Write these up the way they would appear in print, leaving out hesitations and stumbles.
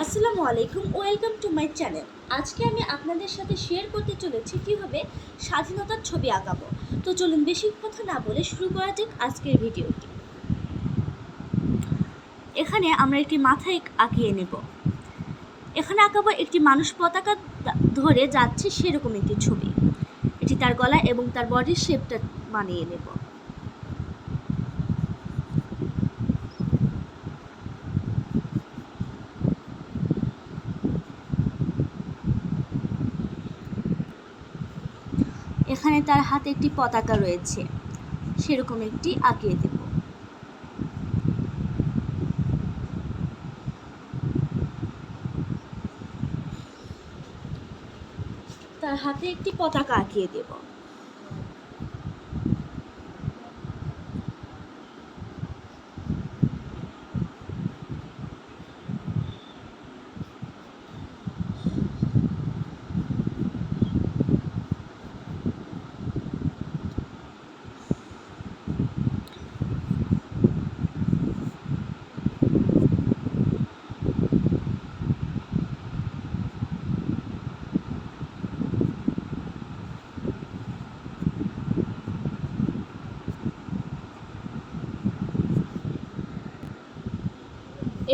আসসালামু আলাইকুম, welcome to my channel. আজকে আমি আপনাদের সাথে শেয়ার করতে চলেছি কীভাবে স্বাধীনতার ছবি আঁকাবো। তো চলুন বেশি কথা না বলে শুরু করা যাক আজকের ভিডিওটি। এখানে আমরা একটি মাথা আঁকিয়ে নেব। এখানে আঁকাবো একটি মানুষ পতাকা ধরে যাচ্ছে সেরকম একটি ছবি। এটি তার গলা এবং তার বডির শেপটা বানিয়ে নেব। এখানে তার হাতে একটি পতাকা রয়েছে, সেরকম একটি আঁকিয়ে দেব। তার হাতে একটি পতাকা আঁকিয়ে দেব।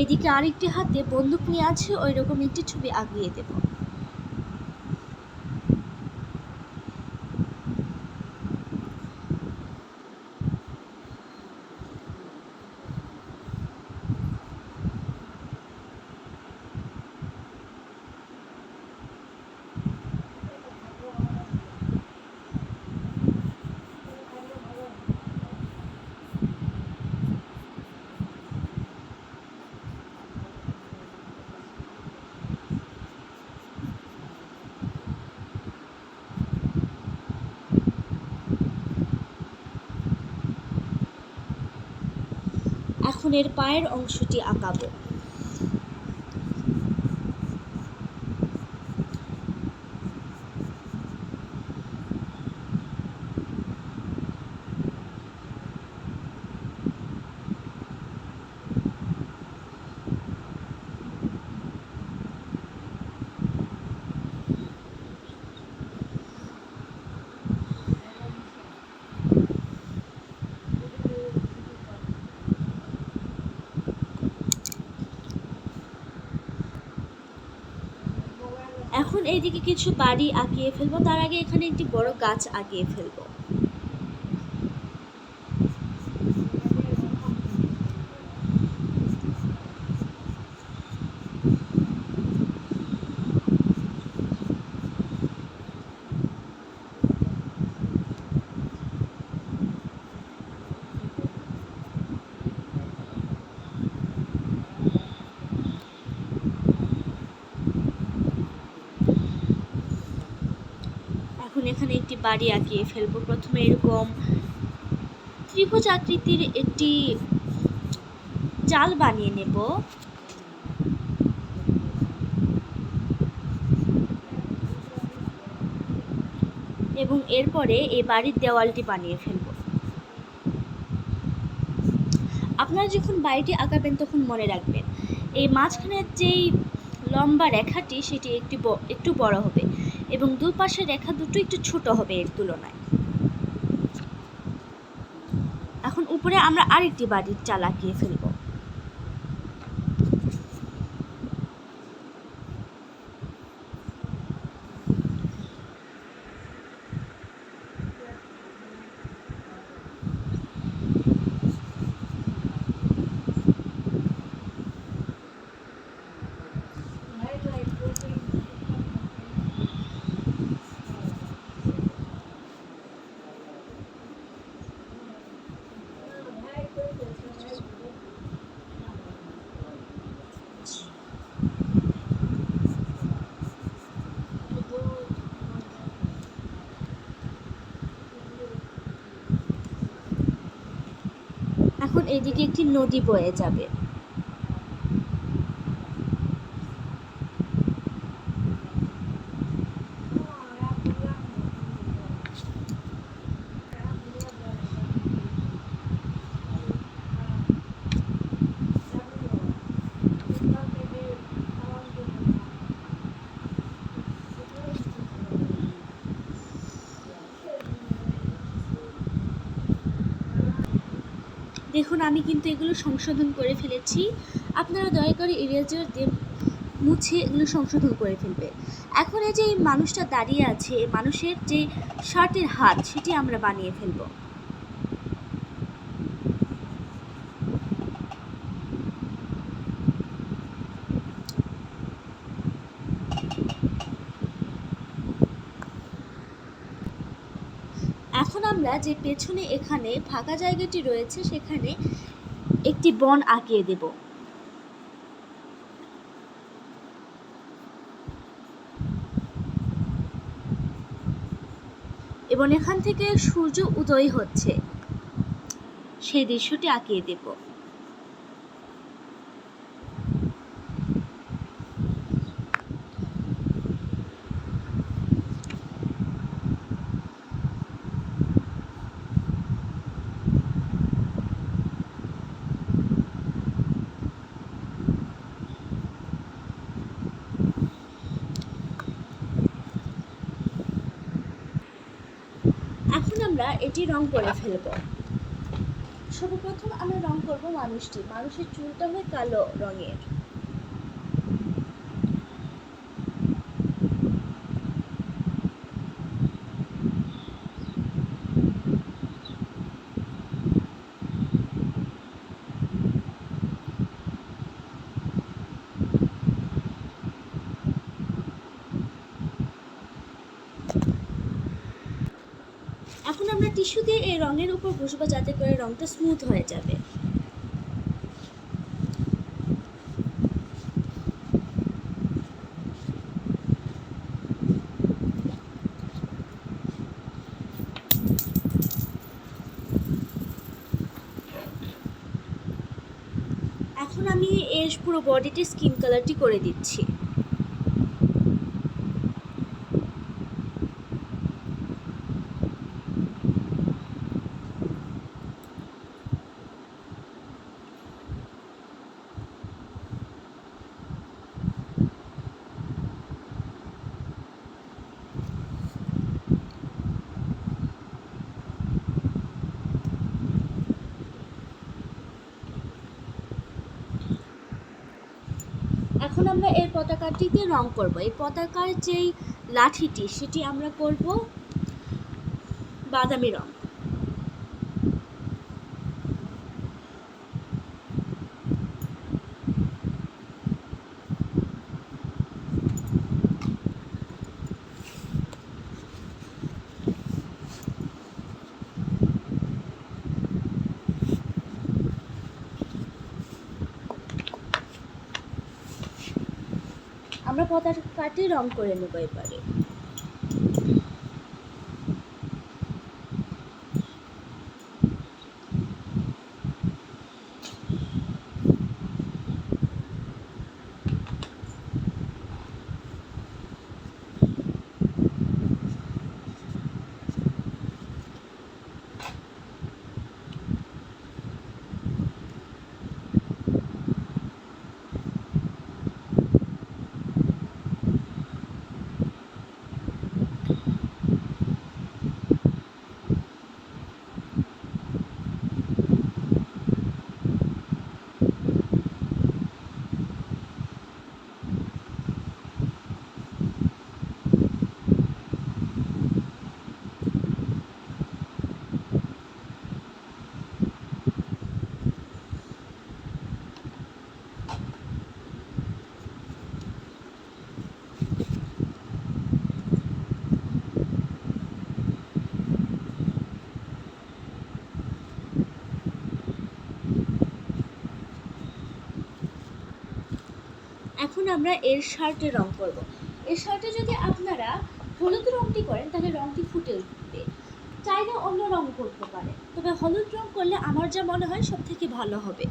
এইদিকে আরেকটি হাতে বন্দুক নিয়ে আছে, ওই রকম একটি ছবি আঁকিয়ে দেব। এখন এর পায়ের অংশটি আঁকাবো। এখন এইদিকে কিছু বাড়ি আঁকিয়ে ফেলবো, তার আগে এখানে একটি বড় গাছ আঁকিয়ে ফেলবো। এখন এখানে একটি বাড়ি আঁকিয়ে ফেলবো। প্রথমে এরকম ত্রিভুজ আকৃতির একটি জাল বানিয়ে নেব। এবং এরপরে এই বাড়ির দেওয়ালটি বানিয়ে ফেলব। আপনারা যখন বাড়িটি আঁকাবেন তখন মনে রাখবেন এই মাঝখানের যেই লম্বা রেখাটি সেটি একটু বড় হবে এবং দুপাশের রেখা দুটো একটু ছোট হবে এর তুলনায়। এখন উপরে আমরা আরেকটি বাড়ির চাল আঁকিয়ে ফেলব। এখন এদিকে একটি নদী বয়ে যাবে। দেখুন আমি কিন্তু এগুলো সংশোধন করে ফেলেছি। আপনারা দয়া করে ইরেজার দিয়ে মুছে এগুলো সংশোধন করে ফেলবে। এখন এই যে এই মানুষটা দাঁড়িয়ে আছে, এই মানুষের যে শার্টের হাত সেটি আমরা বানিয়ে ফেলবো। এখন আমরা যে পেছনে এখানে ফাঁকা জায়গাটি রয়েছে সেখানে একটি বন আঁকিয়ে দেব। এবং এখান থেকে সূর্য উদয় হচ্ছে সেই দৃশ্যটি আঁকিয়ে দেব। এখন আমরা এটি রং করে ফেলব। সর্বপ্রথম আমরা রং করব মানুষের চুলটা হয় কালো রঙের। এখন আমরা টিস্যু দিয়ে এই রঙের উপর বসবো যাতে করে রংটা স্মুথ হয়ে যাবে। এখন আমি এর পুরো বডিতে স্কিন কালারটি করে দিচ্ছি। এখন আমরা এর পতাকাটিতে রং করব। এই পতাকার যেই লাঠিটি সেটি আমরা করব বাদামি রং। আমরা পতাকাটি রং করে নেব এবারে। এখন আমরা এর শার্টে রং করব। এর শার্টে যদি আপনারা হলুদ রংটি করেন তাহলে রংটি ফুটে উঠবে, চাইলে অন্য রং করতে পারেন, তবে হলুদ রং করলে আমার যা মনে হয় সব থেকে ভালো হবে।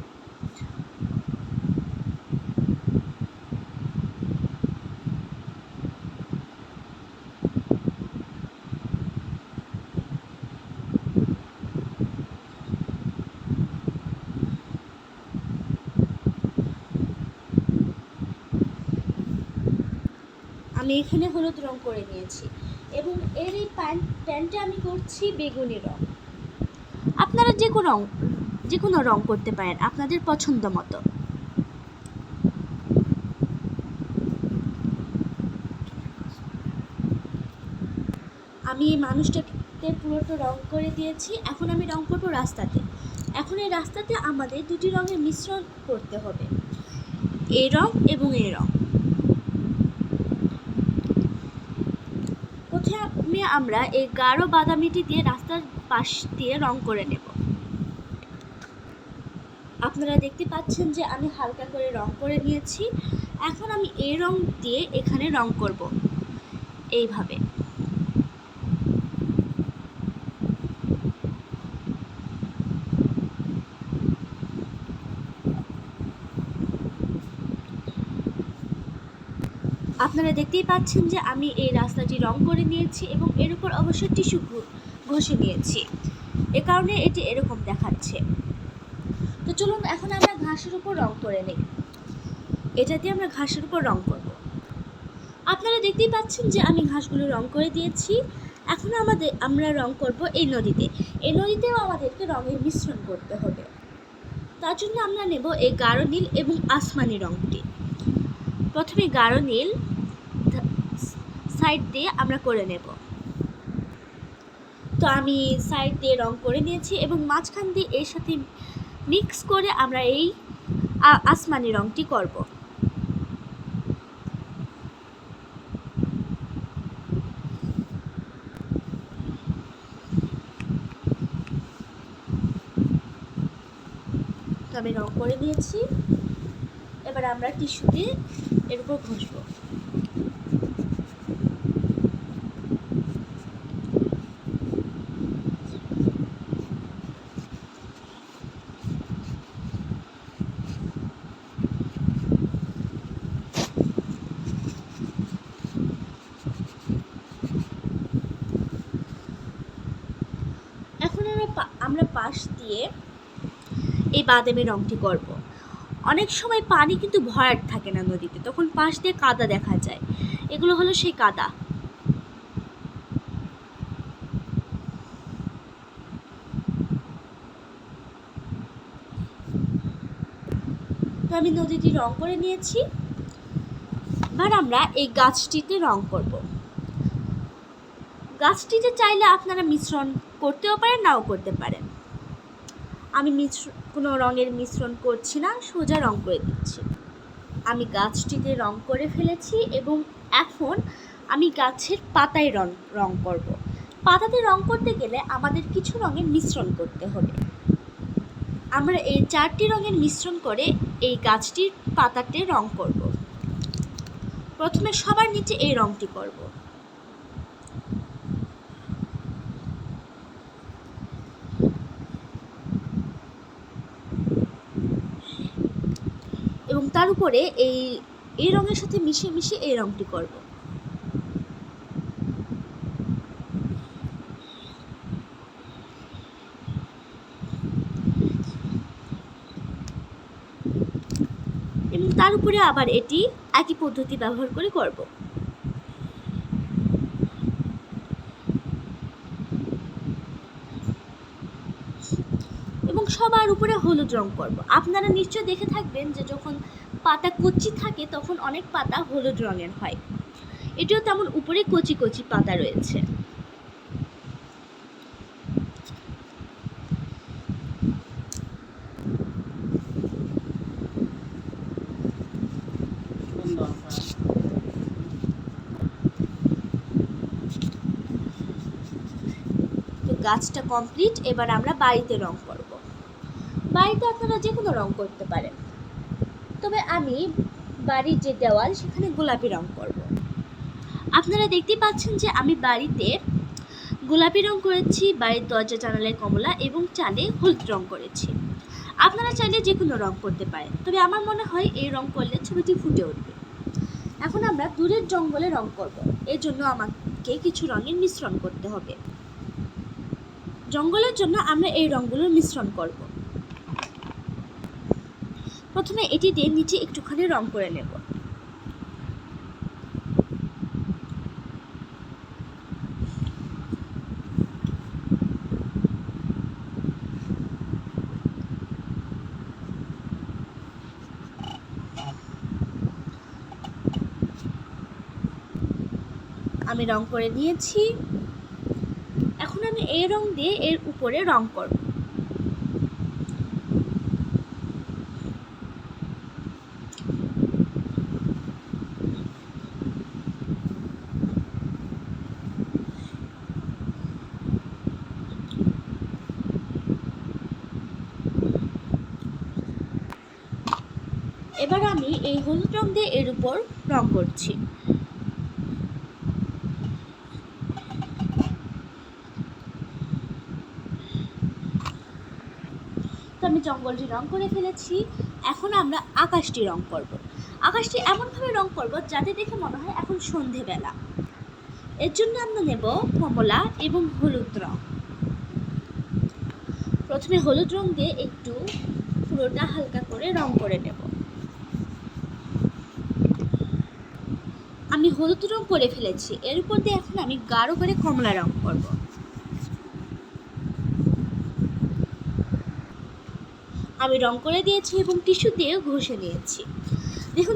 আমি এখানে হলুদ রং করে নিয়েছি এবং এর এই প্যান্টে আমি করছি বেগুনি রং। আপনারা যে কোনো যে কোনো রং করতে পারেন আপনাদের পছন্দ মতো। আমি এই মানুষটাকে পুরোটা রং করে দিয়েছি। এখন আমি রং করবো রাস্তাতে। এখন এই রাস্তাতে আমাদের দুটি রঙের মিশ্রণ করতে হবে, এই রং এবং এই রং। প্রথমে আমরা এই গাঢ় বাদামিটি দিয়ে রাস্তার পাশ দিয়ে রং করে নেব। আপনারা দেখতে পাচ্ছেন যে আমি হালকা করে রং করে নিয়েছি। এখন আমি এই রং দিয়ে এখানে রং করব এইভাবে। আপনারা দেখতেই পাচ্ছেন যে আমি এই রাস্তাটি রং করে নিয়েছি এবং এর উপর অবশ্যই টিস্যু ঘষে নিয়েছি, এ কারণে এটি এরকম দেখাচ্ছে। তো চলুন এখন আমরা ঘাসের উপর রং করে নিই। এটা দিয়ে আমরা ঘাসের উপর রং করব। আপনারা দেখতেই পাচ্ছেন যে আমি ঘাসগুলো রং করে দিয়েছি। এখন আমরা রং করব এই নদীতে। এই নদীতেও আমাদেরকে রঙের মিশ্রণ করতে হবে। তার জন্য আমরা নেব এই গাঢ় নীল এবং আসমানি রঙটি। প্রথমে গাঢ় নীল সাইড দিয়ে আমরা করে নেব। তো আমি সাইড দিয়ে রং করে নিয়েছি এবং মাঝখান দিয়ে এর সাথে মিক্স করে আমরা এই আসমানি রঙটি করব। তো আমি রং করে নিয়েছি। এবার আমরা টিস্যু দিয়ে এর উপর ঘষবো। এখন আমরা পাশ দিয়ে এই বাদামি রঙটি করব। অনেক সময় পানি কিন্তু ভরাট থাকে না নদীতে, তখন পাশ দিয়ে কাদা দেখা যায়। এগুলো হলো সেই কাদা। তো আমি নদীটি রং করে নিয়েছি। এবার আমরা এই গাছটিতে রং করব। গাছটিতে চাইলে আপনারা মিশ্রণ করতেও পারেন, নাও করতে পারেন। আমি কোনো রঙের মিশ্রণ করছি না, সোজা রং করে দিচ্ছি। আমি গাছটিতে রং করে ফেলেছি এবং এখন আমি গাছের পাতায় রং করব। পাতাতে রং করতে গেলে আমাদের কিছু রঙের মিশ্রণ করতে হবে। আমরা এই 4টি রঙের মিশ্রণ করে এই গাছটির পাতাতে রং করব। প্রথমে সবার নিচে এই রংটি করব। এবং তার উপরে এই রঙের সাথে মিশিয়ে মিশিয়ে এই রংটি করব। এবং তার উপরে আবার এটি একই পদ্ধতি ব্যবহার করে করব। এবং সবার উপরে হলুদ রং করব। আপনারা নিশ্চয় দেখে থাকবেন যে যখন পাতা কচি থাকে তখন অনেক পাতা হলুদ রঙের হয়। এটিও তেমন উপরে কচি কচি পাতা রয়েছে। তো গাছটা কমপ্লিট। এবার আমরা বাড়িতে রং করব। বাড়িতে আপনারা যে কোনো রং করতে পারেন, তবে আমি বাড়ির যে দেওয়াল সেখানে গোলাপি রং করব। আপনারা দেখতেই পাচ্ছেন যে আমি বাড়িতে গোলাপি রং করেছি, বাড়ির দরজা জানালে কমলা এবং চালে হলুদ রং করেছি। আপনারা চাইলে যে কোনো রং করতে পারেন, তবে আমার মনে হয় এই রং করলে ছবিটি ফুটে উঠবে। এখন আমরা দূরের জঙ্গলে রং করব। এর জন্য আমাকে কিছু রঙের মিশ্রণ করতে হবে। জঙ্গলের জন্য আমরা এই রঙগুলোর মিশ্রণ করব। প্রথমে এটি দিয়ে নিচে একটুখানি রং করে নেব। আমি রং করে নিয়েছি। এখন আমি এই রং দিয়ে এর উপরে রং করব। এবার আমি এই হলুদ রং দিয়ে এর উপর রং করছি। তো আমি জঙ্গলটি রং করে ফেলেছি। এখন আমরা আকাশটি রং করব। আকাশটি এমনভাবে রং করব যাতে দেখে মনে হয় এখন সন্ধেবেলা। এর জন্য আমরা নেব কমলা এবং হলুদ রং। প্রথমে হলুদ রং দিয়ে একটু পুরোটা হালকা করে রং করে নেব। আমি হলুদ রং করে ফেলেছি। এর উপর দিয়ে এখন আমি গাঢ় করে কমলা রং করব। আমি রং করে দিয়েছি এবং টিস্যু দিয়ে ঘষে নিয়েছি।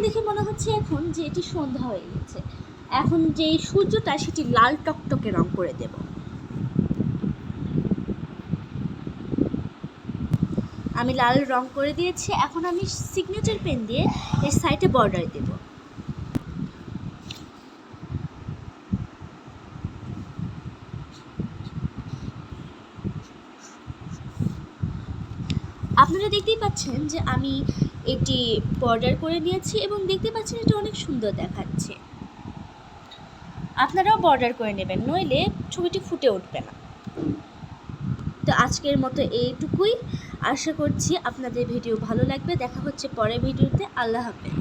দেখে মনে হচ্ছে এখন যে এটি সন্ধ্যা হয়ে গেছে। এখন যে সূর্যটা সেটি লাল টকটকে রং করে দেব। আমি লাল রং করে দিয়েছি। এখন আমি সিগনেচার পেন দিয়ে এর সাইডে বর্ডার দেব। আপনারা দেখতেই পাচ্ছেন যে আমি এটি বর্ডার করে নিয়েছি এবং দেখতে পাচ্ছেন এটা অনেক সুন্দর দেখাচ্ছে। আপনারাও বর্ডার করে নেবেন, নইলে ছবিটি ফুটে উঠবে না। তো আজকের মতো এইটুকুই। আশা করছি আপনাদের ভিডিও ভালো লাগবে। দেখা হচ্ছে পরের ভিডিওতে। আল্লাহ হাফেজ।